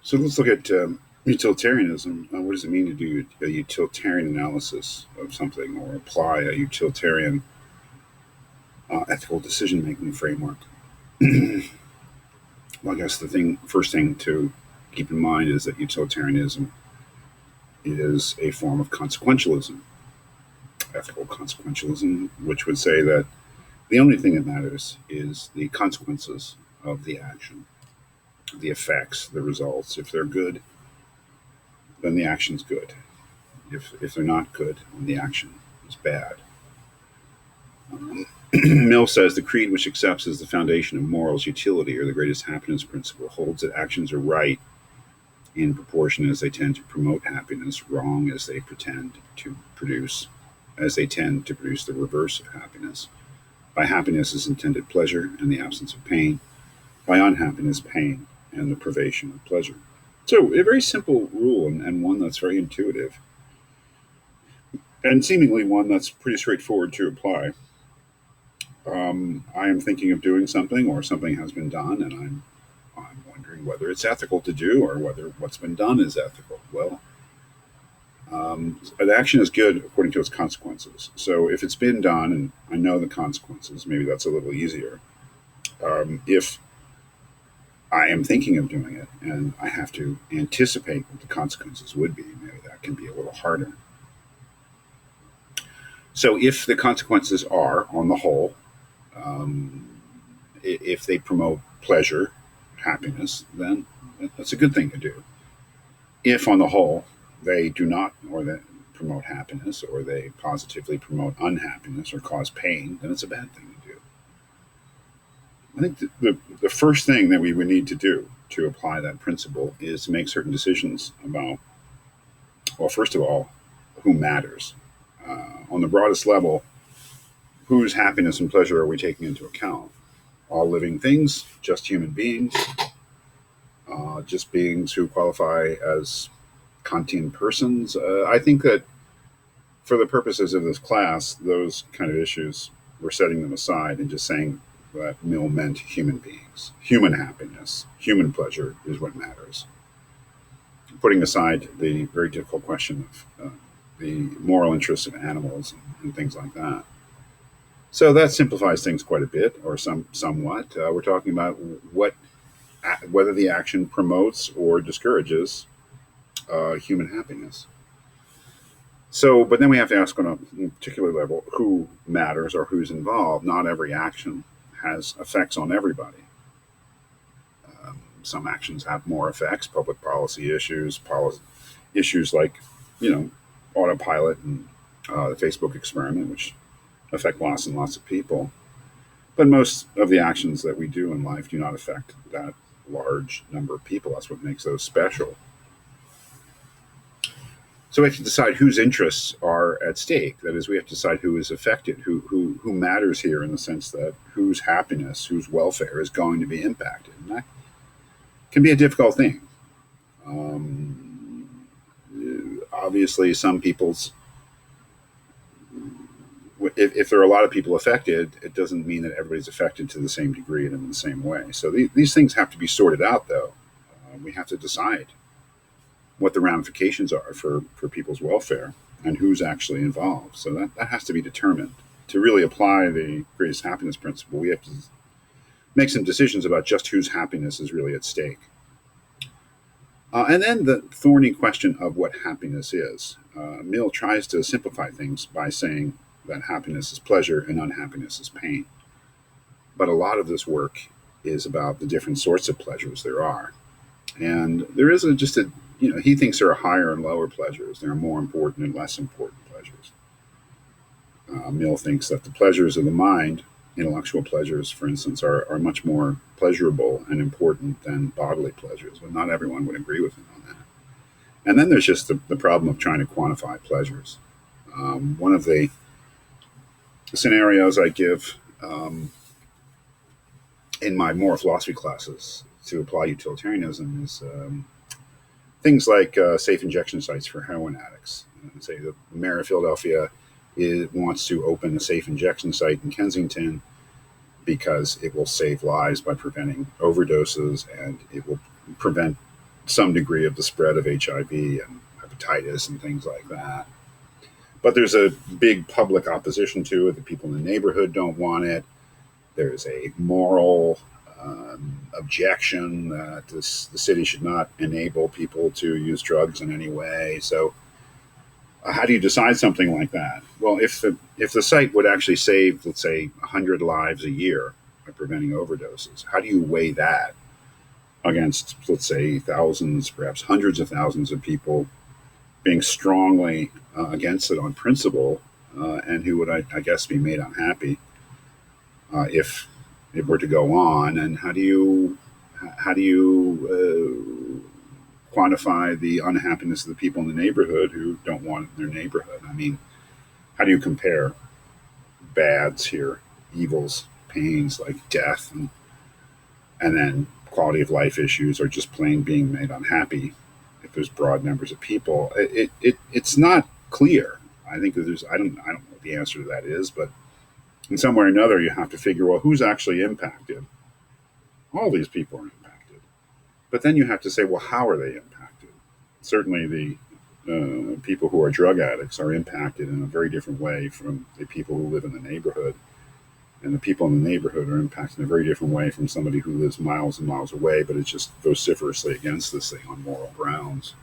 So let's look at utilitarianism. What does it mean to do a utilitarian analysis of something or apply a utilitarian ethical decision making framework? Well, I guess first thing to keep in mind is that utilitarianism is a form of consequentialism, ethical consequentialism, which would say that the only thing that matters is the consequences of the action, the effects, the results. If they're good, then the action's good. If they're not good, then the action is bad. Mill says the creed which accepts as the foundation of morals utility or the greatest happiness principle holds that actions are right in proportion as they tend to promote happiness, wrong as they tend to produce the reverse of happiness. By happiness is intended pleasure and the absence of pain. By unhappiness, pain and the privation of pleasure. So, a very simple rule and one that's very intuitive, and seemingly one that's pretty straightforward to apply. I am thinking of doing something, or something has been done, and I'm wondering whether it's ethical to do, or whether what's been done is ethical. Well, an action is good according to its consequences. So if it's been done, and I know the consequences, maybe that's a little easier. If I am thinking of doing it, and I have to anticipate what the consequences would be, maybe that can be a little harder. So if the consequences are, on the whole, um, if they promote pleasure, happiness, then that's a good thing to do. If, on the whole, they do not, or they promote happiness, or they positively promote unhappiness or cause pain, then it's a bad thing to do. I think the first thing that we would need to do to apply that principle is to make certain decisions about, well, first of all, who matters. On the broadest level, whose happiness and pleasure are we taking into account? All living things, just human beings, just beings who qualify as Kantian persons. I think that for the purposes of this class, those kind of issues, we're setting them aside and just saying that Mill meant human beings. Human happiness, human pleasure is what matters. Putting aside the very difficult question of the moral interests of animals and things like that. So that simplifies things quite a bit, or somewhat. We're talking about whether the action promotes or discourages human happiness. So, but then we have to ask on a particular level who matters or who's involved. Not every action has effects on everybody. Some actions have more effects, public policy issues, issues like, you know, autopilot and the Facebook experiment, which affect lots and lots of people. But most of the actions that we do in life do not affect that large number of people. That's what makes those special. So we have to decide whose interests are at stake. That is, we have to decide who is affected, who matters here in the sense that whose happiness, whose welfare is going to be impacted. And that can be a difficult thing. Obviously, some people's, if there are a lot of people affected, it doesn't mean that everybody's affected to the same degree and in the same way. So these things have to be sorted out, though. We have to decide what the ramifications are for people's welfare and who's actually involved. So that has to be determined. To really apply the greatest happiness principle, we have to make some decisions about just whose happiness is really at stake. And then the thorny question of what happiness is. Mill tries to simplify things by saying that happiness is pleasure and unhappiness is pain. But a lot of this work is about the different sorts of pleasures there are. And there is he thinks there are higher and lower pleasures. There are more important and less important pleasures. Mill thinks that the pleasures of the mind, intellectual pleasures, for instance, are much more pleasurable and important than bodily pleasures. But not everyone would agree with him on that. And then there's just the problem of trying to quantify pleasures. One of the scenarios I give in my moral philosophy classes to apply utilitarianism is things like safe injection sites for heroin addicts. Say the mayor of Philadelphia wants to open a safe injection site in Kensington because it will save lives by preventing overdoses and it will prevent some degree of the spread of HIV and hepatitis and things like that. But there's a big public opposition to it. The people in the neighborhood don't want it. There's a moral objection that the city should not enable people to use drugs in any way. So, how do you decide something like that? Well, if the site would actually save, let's say, 100 lives a year by preventing overdoses, how do you weigh that against, let's say, thousands, perhaps hundreds of thousands of people being strongly against it on principle, and who would, I guess, be made unhappy if it were to go on? And how do you quantify the unhappiness of the people in the neighborhood who don't want it in their neighborhood? I mean, how do you compare bads here, evils, pains like death, and then quality of life issues, or just plain being made unhappy if there's broad numbers of people? It's not clear. I think that I don't know what the answer to that is, but in some way or another, you have to figure, well, who's actually impacted? All these people are impacted. But then you have to say, well, how are they impacted? Certainly the people who are drug addicts are impacted in a very different way from the people who live in the neighborhood. And the people in the neighborhood are impacted in a very different way from somebody who lives miles and miles away, but is just vociferously against this thing on moral grounds.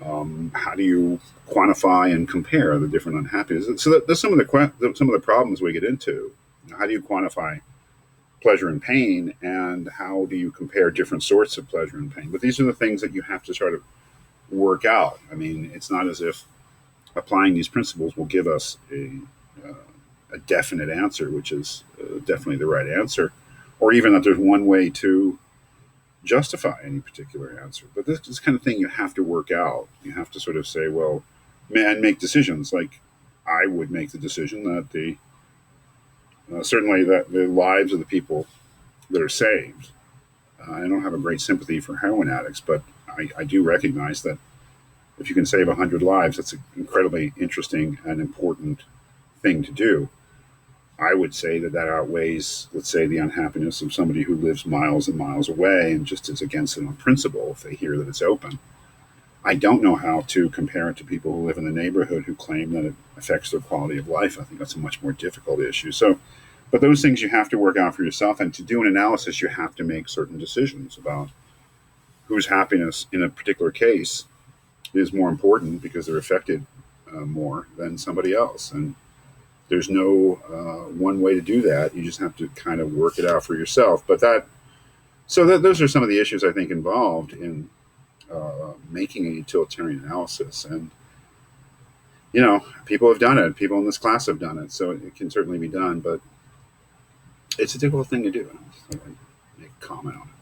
How do you quantify and compare the different unhappiness? So that's some of the problems we get into. How do you quantify pleasure and pain, and how do you compare different sorts of pleasure and pain? But these are the things that you have to try to work out. I mean, it's not as if applying these principles will give us a definite answer, which is definitely the right answer, or even that there's one way to justify any particular answer. But this is the kind of thing you have to work out. You have to sort of say, well, and make decisions. Like I would make the decision that certainly that the lives of the people that are saved. I don't have a great sympathy for heroin addicts, but I do recognize that if you can save 100 lives, that's an incredibly interesting and important thing to do. I would say that outweighs, let's say, the unhappiness of somebody who lives miles and miles away and just is against it on principle if they hear that it's open. I don't know how to compare it to people who live in the neighborhood who claim that it affects their quality of life. I think that's a much more difficult issue. So, but those things you have to work out for yourself. And to do an analysis, you have to make certain decisions about whose happiness in a particular case is more important because they're affected more than somebody else. And there's no one way to do that. You just have to kind of work it out for yourself. But those are some of the issues I think involved in making a utilitarian analysis. And people have done it. People in this class have done it, so it can certainly be done. But it's a difficult thing to do. I make a comment on it.